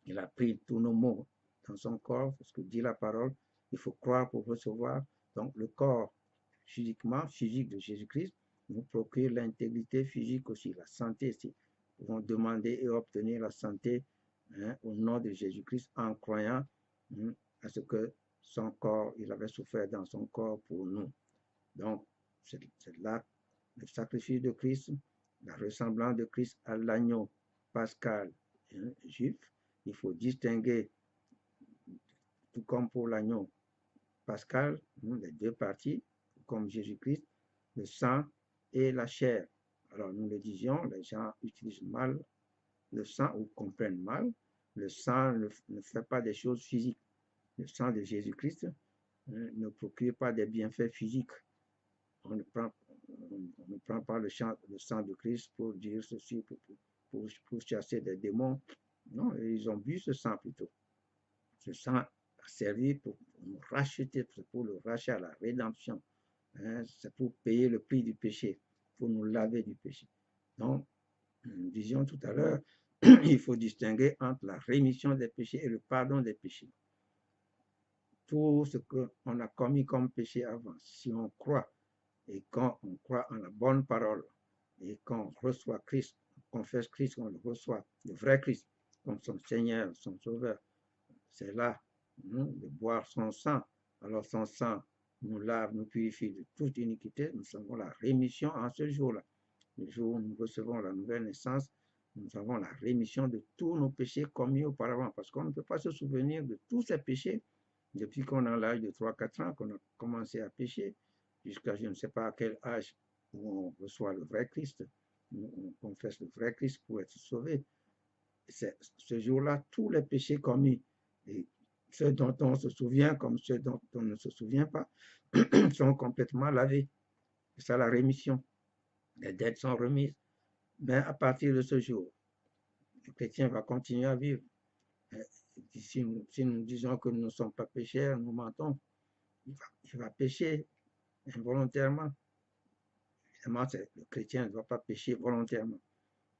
Il a pris tous nos maux dans son corps, parce que dit la parole, il faut croire pour recevoir. Donc le corps physique de Jésus-Christ nous procure l'intégrité physique aussi, la santé. Nous pouvons demander et obtenir la santé au nom de Jésus-Christ en croyant à ce que son corps, il avait souffert dans son corps pour nous. Donc, c'est là le sacrifice de Christ, la ressemblance de Christ à l'agneau pascal juif. Il faut distinguer, tout comme pour l'agneau pascal, les deux parties, comme Jésus-Christ, le sang et la chair. Alors nous le disions, les gens utilisent mal le sang ou comprennent mal. Le sang ne fait pas des choses physiques. Le sang de Jésus-Christ ne procure pas des bienfaits physiques. On ne prend pas le sang de Christ pour dire ceci, pour chasser des démons. Non, ils ont bu ce sang plutôt. Ce sang a servi pour nous racheter, pour le rachat, la rédemption. C'est pour payer le prix du péché, pour nous laver du péché. Donc, nous disions tout à l'heure, il faut distinguer entre la rémission des péchés et le pardon des péchés. Tout ce qu'on a commis comme péché avant, si on croit, et quand on croit en la bonne parole, et qu'on reçoit Christ, on confesse Christ, on le reçoit, le vrai Christ, comme son Seigneur, son Sauveur, c'est là de boire son sang. Alors son sang nous lave, nous purifie de toute iniquité. Nous avons la rémission en ce jour-là. Le jour où nous recevons la nouvelle naissance, nous avons la rémission de tous nos péchés commis auparavant. Parce qu'on ne peut pas se souvenir de tous ces péchés depuis qu'on a l'âge de 3-4 ans, qu'on a commencé à pécher, jusqu'à je ne sais pas à quel âge où on reçoit le vrai Christ, on confesse le vrai Christ pour être sauvé. C'est ce jour-là, tous les péchés commis, et ceux dont on se souvient comme ceux dont on ne se souvient pas, sont complètement lavés. C'est ça la rémission. Les dettes sont remises. Mais à partir de ce jour, le chrétien va continuer à vivre. Si nous disons que nous ne sommes pas pécheurs, nous mentons. Il va pécher involontairement. Évidemment, le chrétien ne doit pas pécher volontairement.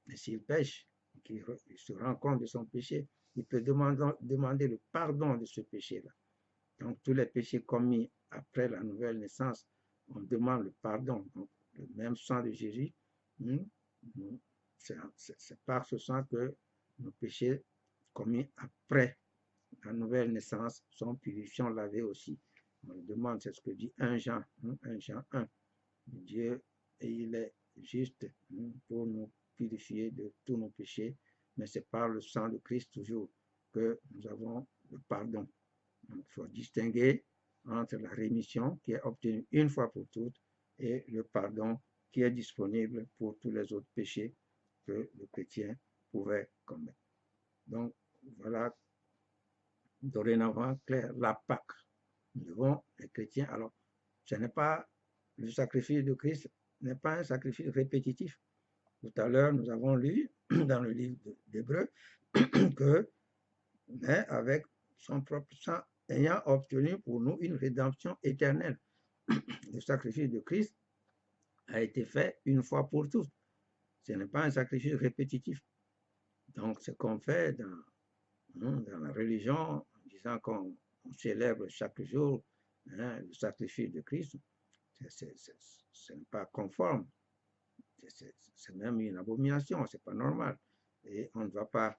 Mais s'il pêche, qu'il se rend compte de son péché, il peut demander le pardon de ce péché-là. Donc, tous les péchés commis après la nouvelle naissance, on demande le pardon. Donc, le même sang de Jésus, c'est par ce sang que nos péchés commis après la nouvelle naissance sont purifiés, lavés aussi. On le demande, c'est ce que dit 1 Jean, 1 Jean 1. Dieu, et il est juste pour nous purifier de tous nos péchés, mais c'est par le sang de Christ toujours que nous avons le pardon. Donc, il faut distinguer entre la rémission qui est obtenue une fois pour toutes et le pardon qui est disponible pour tous les autres péchés que le chrétien pouvait commettre. Donc, voilà, dorénavant, clair, la Pâque. Nous devons, les chrétiens, alors, ce n'est pas le sacrifice de Christ, n'est pas un sacrifice répétitif. Tout à l'heure, nous avons lu dans le livre d'Hébreux que, mais avec son propre sang, ayant obtenu pour nous une rédemption éternelle. Le sacrifice de Christ a été fait une fois pour toutes. Ce n'est pas un sacrifice répétitif. Donc, ce qu'on fait dans la religion, en disant qu'on célèbre chaque jour le sacrifice de Christ, ce n'est pas conforme. C'est même une abomination, c'est pas normal. Et on ne va pas.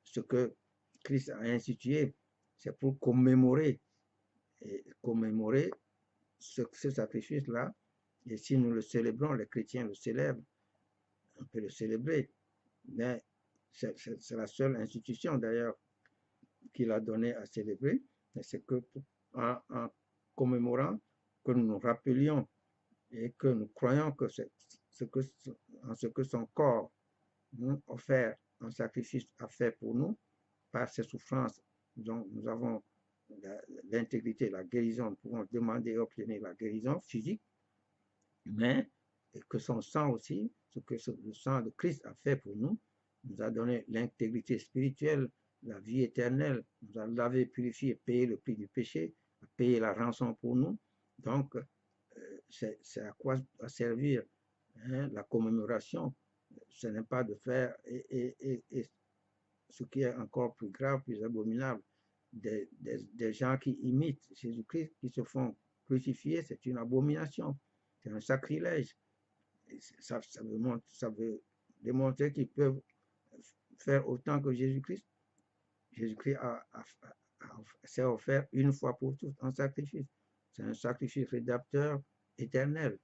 Ce que Christ a institué, c'est pour commémorer ce sacrifice-là. Et si nous le célébrons, les chrétiens le célèbrent, on peut le célébrer. Mais c'est la seule institution d'ailleurs qu'il a donné à célébrer. Et c'est que en commémorant, que nous nous rappelions et que nous croyons que ce que son corps offert en sacrifice a fait pour nous, par ses souffrances, dont nous avons l'intégrité, la guérison, nous pouvons demander et obtenir la guérison physique, mais que son sang aussi, ce que le sang de Christ a fait pour nous, nous a donné l'intégrité spirituelle, la vie éternelle, nous a lavé, purifié, payé le prix du péché, a payé la rançon pour nous. Donc, c'est à quoi va servir la commémoration. Ce n'est pas de faire, et ce qui est encore plus grave, plus abominable, des gens qui imitent Jésus-Christ, qui se font crucifier, c'est une abomination, c'est un sacrilège. Ça veut démontrer qu'ils peuvent faire autant que Jésus-Christ. Jésus-Christ s'est offert une fois pour toutes en sacrifice. C'est un sacrifice rédempteur éternel.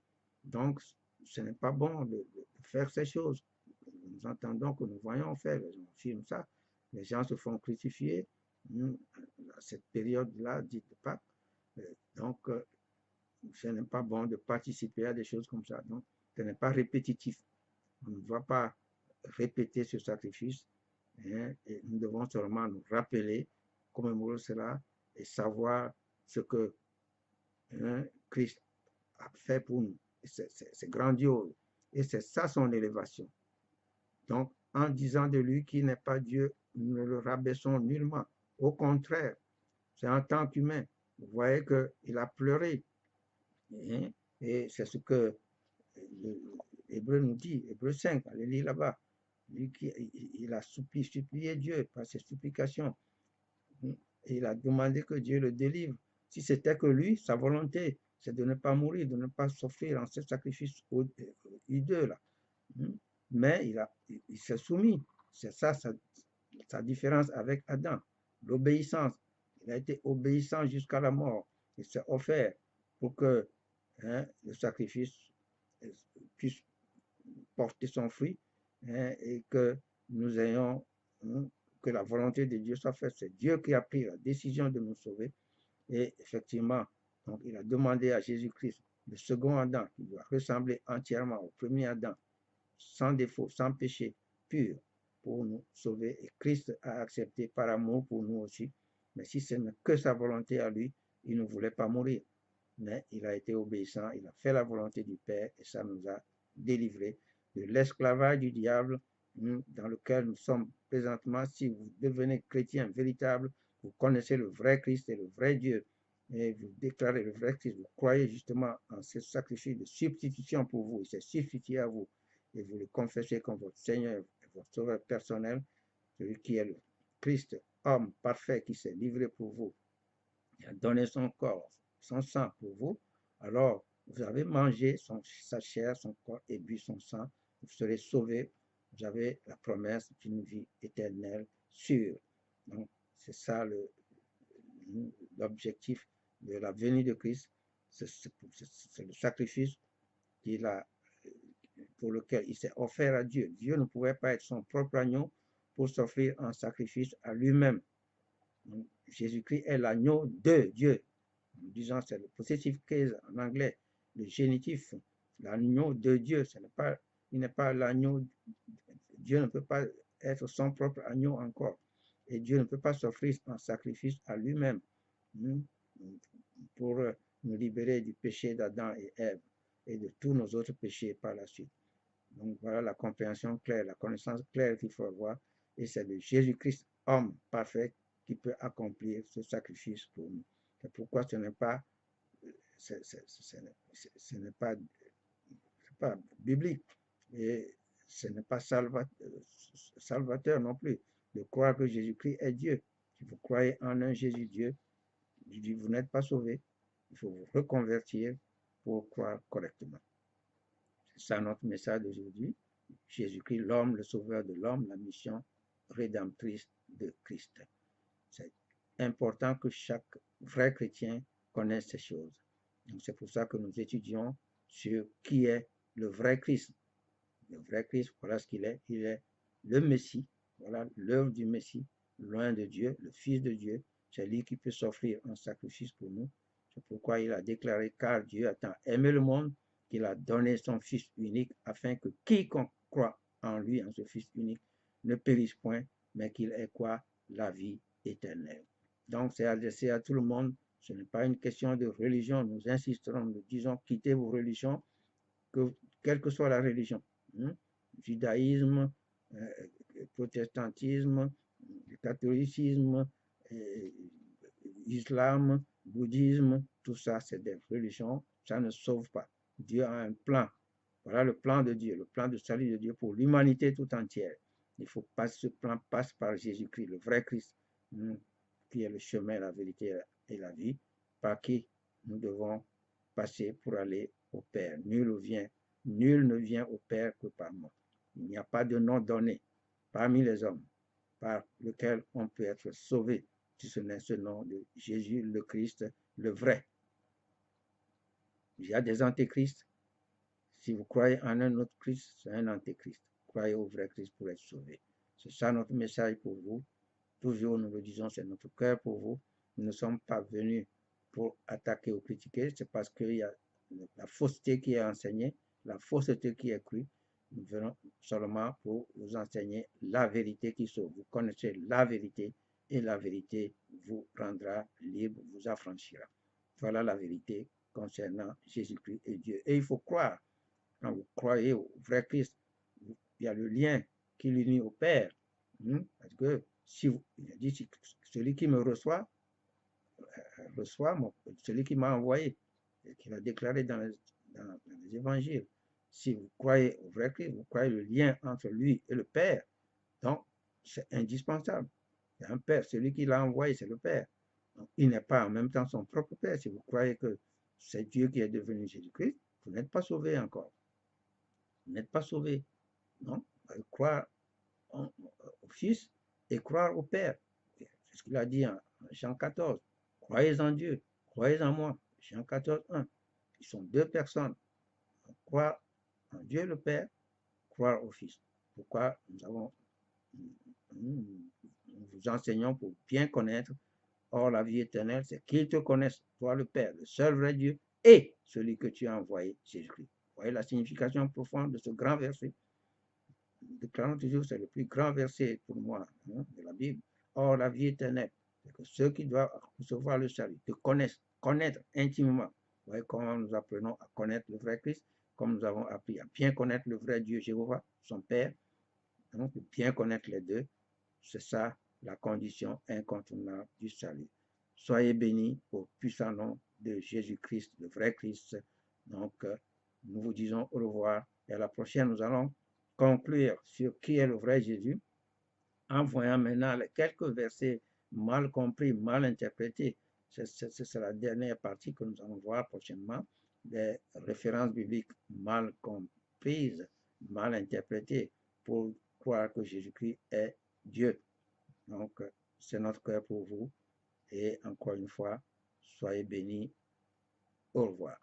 Donc, ce n'est pas bon de faire ces choses. Nous entendons que nous voyons faire, les gens filment ça, les gens se font crucifier à cette période-là, dite de Pâques. Donc, ce n'est pas bon de participer à des choses comme ça. Donc, ce n'est pas répétitif. On ne va pas répéter ce sacrifice. Et nous devons seulement nous rappeler, commémorer cela et savoir ce que Christ a fait pour nous. C'est grandiose. Et c'est ça son élévation. Donc, en disant de lui qu'il n'est pas Dieu, nous ne le rabaissons nullement. Au contraire, c'est en tant qu'humain. Vous voyez qu'il a pleuré. Et c'est ce que l'Hébreu nous dit, Hébreu 5, allez lire là-bas. Lui il a supplié Dieu par ses supplications. Et il a demandé que Dieu le délivre. Si c'était que lui, sa volonté, c'est de ne pas mourir, de ne pas souffrir en ce sacrifice hideux là. Mais il s'est soumis. C'est ça sa différence avec Adam. L'obéissance. Il a été obéissant jusqu'à la mort. Il s'est offert pour que le sacrifice puisse porter son fruit et que nous ayons, que la volonté de Dieu soit faite. C'est Dieu qui a pris la décision de nous sauver. Et effectivement, donc il a demandé à Jésus-Christ, le second Adam, qui doit ressembler entièrement au premier Adam, sans défaut, sans péché, pur, pour nous sauver. Et Christ a accepté par amour pour nous aussi. Mais si ce n'est que sa volonté à lui, il ne voulait pas mourir. Mais il a été obéissant, il a fait la volonté du Père et ça nous a délivrés de l'esclavage du diable dans lequel nous sommes présentement. Si vous devenez chrétien véritable, vous connaissez le vrai Christ et le vrai Dieu et vous déclarez le vrai Christ, vous croyez justement en ce sacrifice de substitution pour vous, il s'est substitué à vous et vous le confessez comme votre Seigneur et votre Sauveur personnel, celui qui est le Christ, homme parfait qui s'est livré pour vous, il a donné son corps, son sang pour vous, alors vous avez mangé sa chair, son corps et bu son sang, vous serez sauvés, vous avez la promesse d'une vie éternelle sûre. Donc, c'est ça l'objectif de la venue de Christ, c'est le sacrifice pour lequel il s'est offert à Dieu. Dieu ne pouvait pas être son propre agneau pour s'offrir en sacrifice à lui-même. Jésus-Christ est l'agneau de Dieu. En disant, c'est le possessive case en anglais, le génitif, l'agneau de Dieu. Il n'est pas l'agneau. Dieu ne peut pas être son propre agneau encore. Et Dieu ne peut pas s'offrir en sacrifice à lui-même pour nous libérer du péché d'Adam et Ève et de tous nos autres péchés par la suite. Donc voilà la compréhension claire, la connaissance claire qu'il faut avoir. Et c'est de Jésus-Christ, homme parfait, qui peut accomplir ce sacrifice pour nous. C'est pourquoi ce n'est pas, ce n'est pas, pas biblique et ce n'est pas salvateur non plus de croire que Jésus-Christ est Dieu. Si vous croyez en un Jésus Dieu, vous n'êtes pas sauvé. Il faut vous reconvertir pour croire correctement. C'est ça notre message d'aujourd'hui. Jésus-Christ, l'homme, le sauveur de l'homme, la mission rédemptrice de Christ. C'est important que chaque vrai chrétien connaisse ces choses. C'est pour ça que nous étudions sur qui est le vrai Christ. Le vrai Christ, voilà ce qu'il est. Il est le Messie, voilà l'œuvre du Messie, loin de Dieu, le Fils de Dieu. C'est lui qui peut s'offrir un sacrifice pour nous. C'est pourquoi il a déclaré, car Dieu a tant aimé le monde qu'il a donné son Fils unique, afin que quiconque croit en lui, en ce Fils unique, ne périsse point, mais qu'il ait quoi? La vie éternelle. Donc c'est adressé à tout le monde. Ce n'est pas une question de religion. Nous insisterons, nous disons, quittez vos religions, quelle que soit la religion. Judaïsme, protestantisme, catholicisme, islam, bouddhisme, tout ça, c'est des religions, ça ne sauve pas. Dieu a un plan. Voilà le plan de Dieu, le plan de salut de Dieu pour l'humanité tout entière. Il faut pas ce plan passe par Jésus-Christ, le vrai Christ, qui est le chemin, la vérité et la vie, par qui nous devons passer pour aller au Père. Nul ne vient au Père que par moi. Il n'y a pas de nom donné parmi les hommes par lequel on peut être sauvé, si ce n'est ce nom de Jésus le Christ, le vrai. Il y a des antéchrists. Si vous croyez en un autre Christ, c'est un antéchrist. Croyez au vrai Christ pour être sauvé. C'est ça notre message pour vous. Toujours, nous le disons, c'est notre cœur pour vous. Nous ne sommes pas venus pour attaquer ou critiquer. C'est parce qu'il y a la fausseté qui est enseignée, la fausseté qui est crue. Nous venons seulement pour vous enseigner la vérité qui sauve. Vous connaissez la vérité et la vérité vous rendra libre, vous affranchira. Voilà la vérité concernant Jésus-Christ et Dieu. Et il faut croire. Quand vous croyez au vrai Christ, il y a le lien qui l'unit au Père. Parce que si vous, il a dit, celui qui me reçoit celui qui m'a envoyé, et qui l'a déclaré dans les évangiles. Si vous croyez au vrai Christ, vous croyez le lien entre lui et le Père, donc c'est indispensable. Il y a un Père, celui qui l'a envoyé, c'est le Père. Donc, il n'est pas en même temps son propre Père. Si vous croyez que c'est Dieu qui est devenu Jésus-Christ, vous n'êtes pas sauvé encore. Vous n'êtes pas sauvé. Non, croire au Fils et croire au Père. C'est ce qu'il a dit en Jean 14. Croyez en Dieu, croyez en moi. Jean 14, 1. Ils sont deux personnes. Croire en Dieu le Père, croire au Fils. Pourquoi nous vous enseignons pour bien connaître. Or, la vie éternelle, c'est qu'ils te connaissent, toi le Père, le seul vrai Dieu, et celui que tu as envoyé, Jésus-Christ. Vous voyez la signification profonde de ce grand verset. Nous déclarons toujours, c'est le plus grand verset pour moi de la Bible. Or, la vie éternelle, c'est que ceux qui doivent recevoir le salut te connaissent, connaître intimement. Vous voyez comment nous apprenons à connaître le vrai Christ, comme nous avons appris à bien connaître le vrai Dieu Jéhovah, son Père. Donc, bien connaître les deux, c'est ça la condition incontournable du salut. Soyez bénis au puissant nom de Jésus-Christ, le vrai Christ. Donc, nous vous disons au revoir et à la prochaine, nous allons conclure sur qui est le vrai Jésus en voyant maintenant les quelques versets mal compris, mal interprétés. C'est la dernière partie que nous allons voir prochainement, des références bibliques mal comprises, mal interprétées pour croire que Jésus-Christ est Dieu. Donc, c'est notre cœur pour vous. Et encore une fois, soyez bénis. Au revoir.